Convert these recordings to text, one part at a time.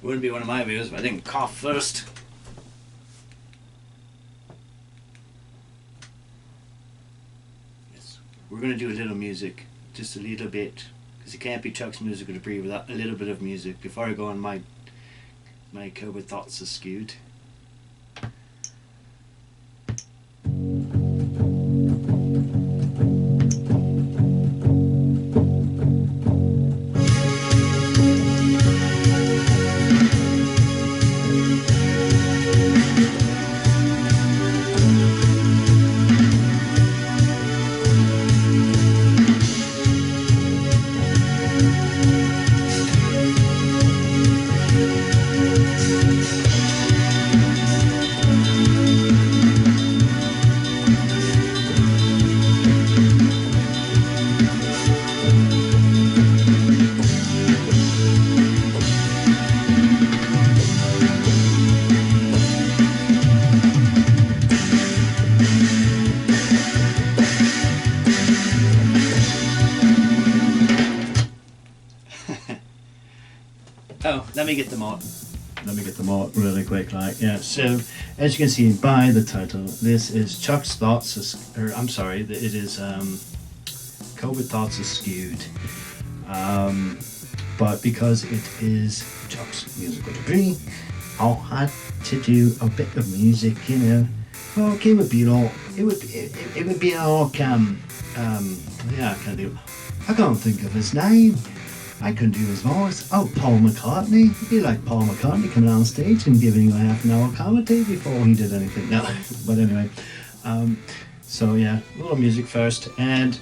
Wouldn't be one of my videos if I didn't cough first. Yes, we're gonna do a little music, just a little bit, because it can't be Chuck's musical debris without a little bit of music before I go on my COVID thoughts are skewed. Oh, let me get them out. Let me get them out really quick, like, yeah. So, as you can see by the title, this is Chuck's Thoughts, I'm sorry, it is COVID Thoughts are Skewed. But because it is Chuck's musical degree, I'll have to do a bit of music, you know. Well, it would be like, yeah, I can't think of his name. I couldn't do his voice. Oh, Paul McCartney. It'd be like Paul McCartney coming on stage and giving you a half an hour comedy before he did anything. No, but anyway. So yeah, a little music first. And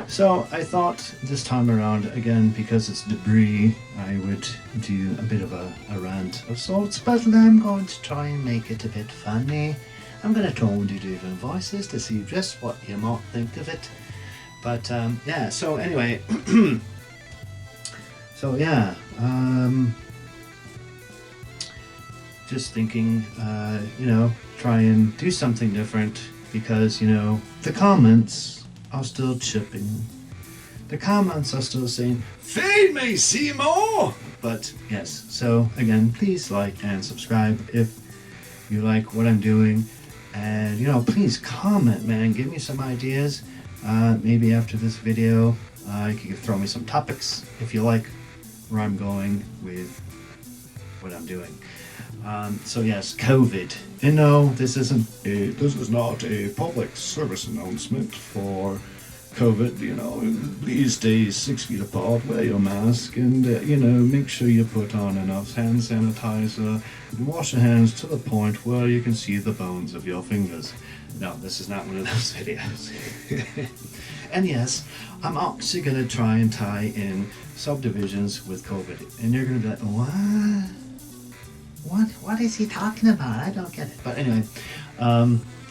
so I thought this time around, again, because it's debris, I would do a bit of a rant of sorts. But I'm going to try and make it a bit funny. I'm going to try and do different voices to see just what you might think of it. But yeah, so anyway... So yeah, just thinking, you know, try and do something different because, you know, the comments are still chipping. The comments are still saying, "Feed me, Seymour!" But yes, so again, please like and subscribe if you like what I'm doing. And, you know, please comment, man. Give me some ideas. Maybe after this video, you can throw me some topics if you like where I'm going with what I'm doing. So yes, COVID. You know, this is not a public service announcement for COVID. You know, these days 6 feet apart, wear your mask, and you know, make sure you put on enough hand sanitizer and wash your hands to the point where you can see the bones of your fingers. No, this is not one of those videos. And yes, I'm actually going to try and tie in subdivisions with COVID. And you're going to be like, what is he talking about? I don't get it. But anyway,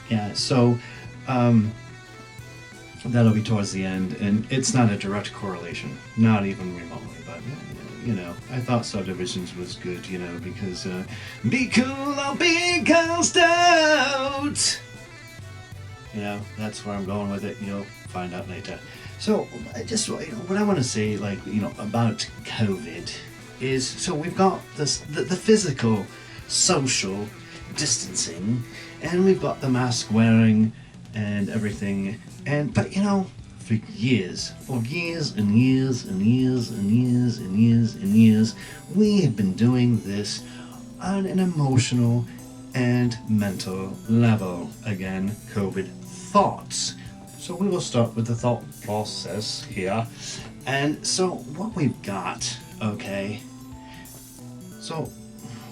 yeah, so that'll be towards the end. And it's not a direct correlation, not even remotely. But, you know, I thought subdivisions was good, you know, because be cool or be cast out. You know, that's where I'm going with it. You'll find out later. So, just, you know, what I want to say, like, you know, about COVID is, so we've got this, the physical, social distancing, and we've got the mask wearing and everything. And, but, you know, for years and years and years and years and years and years, we have been doing this on an emotional and mental level. Again, COVID thoughts. So we will start with the thought process here. And so what we've got, okay, so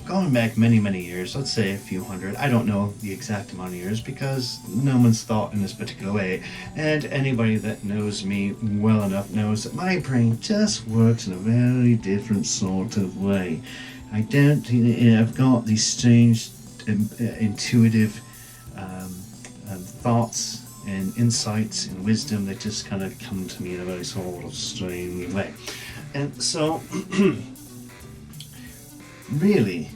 going back many, many years, let's say a few hundred, I don't know the exact amount of years because no one's thought in this particular way. And anybody that knows me well enough knows that my brain just works in a very different sort of way. I don't, you know, I've got these strange intuitive thoughts and insights and wisdom that just kind of come to me in a very sort of strange way. And so, really,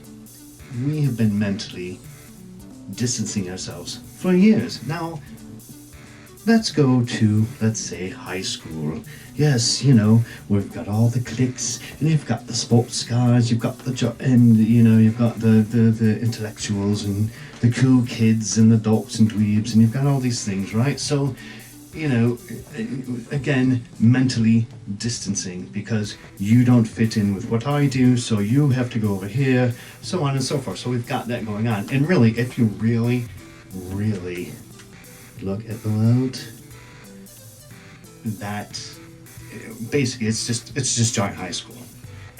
we have been mentally distancing ourselves for years. Now, let's go to, let's say, high school. Yes, we've got all the cliques, and you've got the sports guys, you've got and you've got the intellectuals and the cool kids and the dorks and dweebs, and you've got all these things, right? So, again, mentally distancing because you don't fit in with what I do, so you have to go over here, so on and so forth. So we've got that going on. And really, if you really, really look at the world, that basically it's just giant high school.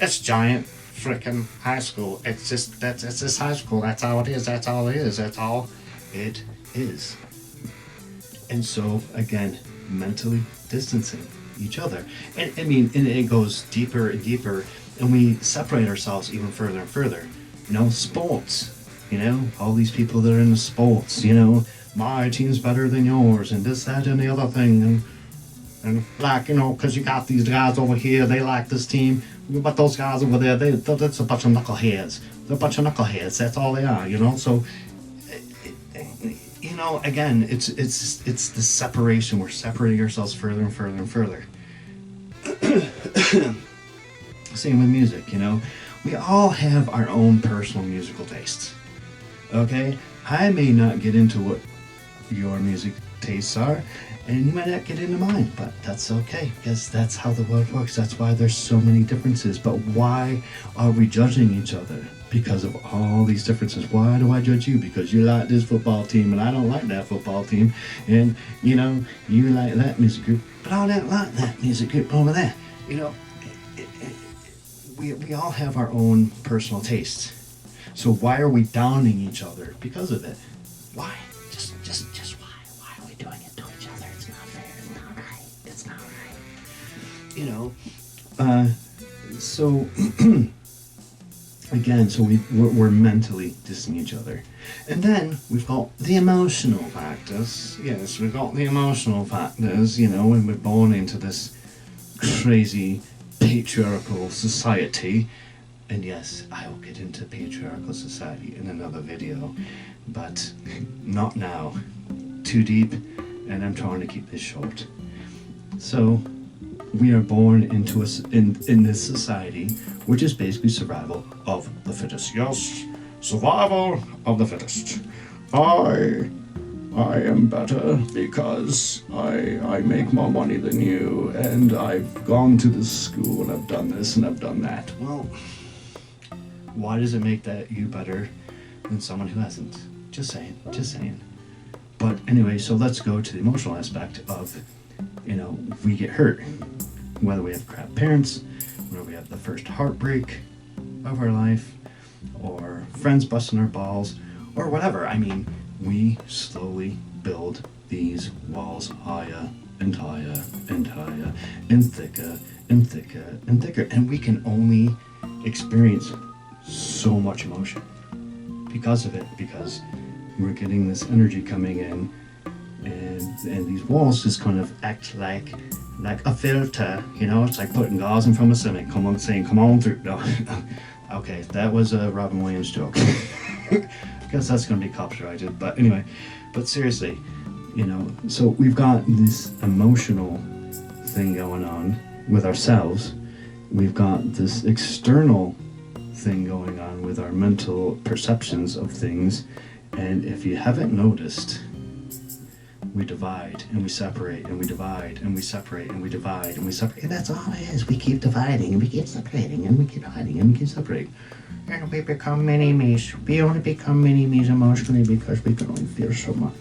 It's giant freaking high school. It's just high school. That's all it is. That's all it is. That's all it is. And so again, mentally distancing each other. And I mean, and it goes deeper and deeper, and we separate ourselves even further and further. Sports. All these people that are in the sports. My team's better than yours, and this, that, and the other thing, and like, because you got these guys over here, they like this team, but those guys over there, that's a bunch of knuckleheads. They're a bunch of knuckleheads. That's all they are. So, again, it's the separation. We're separating ourselves further and further and further. Same with music. We all have our own personal musical tastes. Okay, I may not get into what your music tastes are, and you might not get into mine, but that's okay, because that's how the world works. That's why there's so many differences. But why are we judging each other? Because of all these differences. Why do I judge you? Because you like this football team and I don't like that football team, and you like that music group, but I don't like that music group over there. We all have our own personal tastes. So why are we downing each other because of it? Why? Just why? Why are we doing it to each other? It's not fair. It's not right. It's not right. So again, so we're mentally dissing each other. And then we've got the emotional factors. Yes, we've got the emotional factors, when we're born into this crazy patriarchal society. And yes, I will get into patriarchal society in another video, but not now. Too deep, and I'm trying to keep this short. So, we are born into in this society, which is basically survival of the fittest. Yes, survival of the fittest. I am better because I make more money than you, and I've gone to this school, and I've done this, and I've done that. Well, why does it make that you better than someone who hasn't? Just saying. But anyway, so let's go to the emotional aspect of, we get hurt. Whether we have crap parents, whether we have the first heartbreak of our life, or friends busting our balls, or whatever. I mean, we slowly build these walls higher and higher and higher and thicker and thicker and thicker. And we can only experience so much emotion because of it, because we're getting this energy coming in, and these walls just kind of act like a filter. It's like putting gauze in front of cement. Come on through. No. Okay, that was a Robin Williams joke. I guess that's going to be copyrighted, but anyway. But seriously, so we've got this emotional thing going on with ourselves. We've got this external thing going on with our mental perceptions of things, and if you haven't noticed, we divide and we separate and we divide and we separate and we divide and we separate, and that's all it is. We keep dividing and we keep separating and we keep dividing and we keep separating, and we become mini-me's. We only become mini-me's emotionally because we can only feel so much.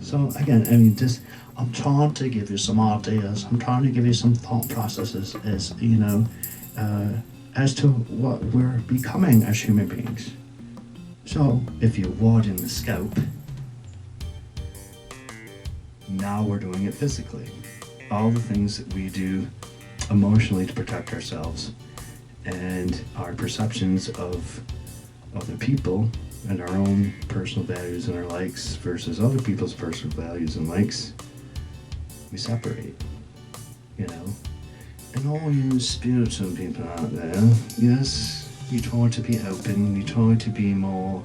So again, I mean, I'm trying to give you some ideas. I'm trying to give you some thought processes as to what we're becoming as human beings. So, if you widen the scope, now we're doing it physically. All the things that we do emotionally to protect ourselves, and our perceptions of other people and our own personal values and our likes versus other people's personal values and likes, we separate, And all you spiritual people out there, yes, you try to be open, you try to be more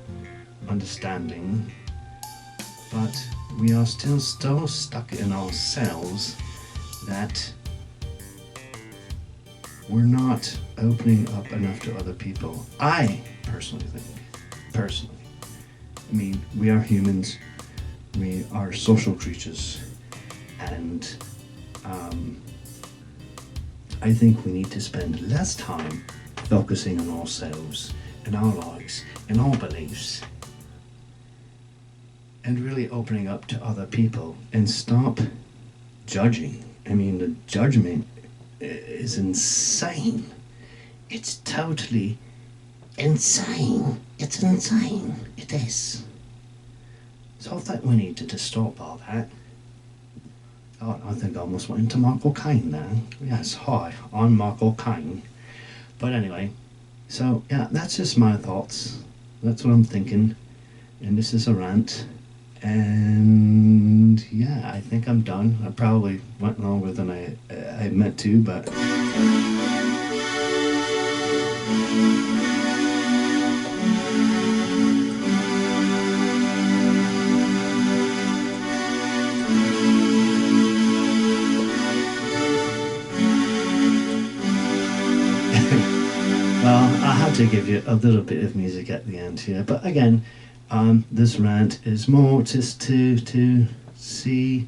understanding, but we are still so stuck in ourselves that we're not opening up enough to other people. I personally think, I mean, we are humans, we are social creatures, and I think we need to spend less time focusing on ourselves and our lives and our beliefs and really opening up to other people and stop judging. I mean, the judgment is insane. It's totally insane. It's insane. It is. So I think we need to just stop all that. Oh, I think I almost went into Michael Caine now. Yes, hi, I'm Michael Caine. But anyway, so yeah, that's just my thoughts. That's what I'm thinking. And this is a rant. And yeah, I think I'm done. I probably went longer than I meant to, but well, I had to give you a little bit of music at the end here. But again, this rant is more just to see,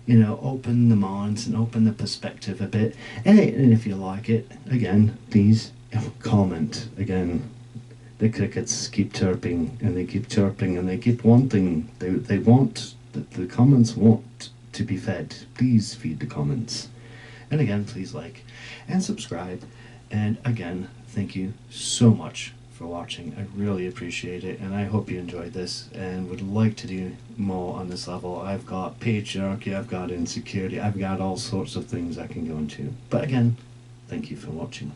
you know, open the minds and open the perspective a bit. And if you like it, again, please comment. Again, the crickets keep chirping and they keep chirping and they keep wanting. They want, the comments want to be fed. Please feed the comments. And again, please like and subscribe. And again, thank you so much for watching. I really appreciate it, and I hope you enjoyed this and would like to do more on this level. I've got patriarchy, I've got insecurity, I've got all sorts of things I can go into. But again, thank you for watching.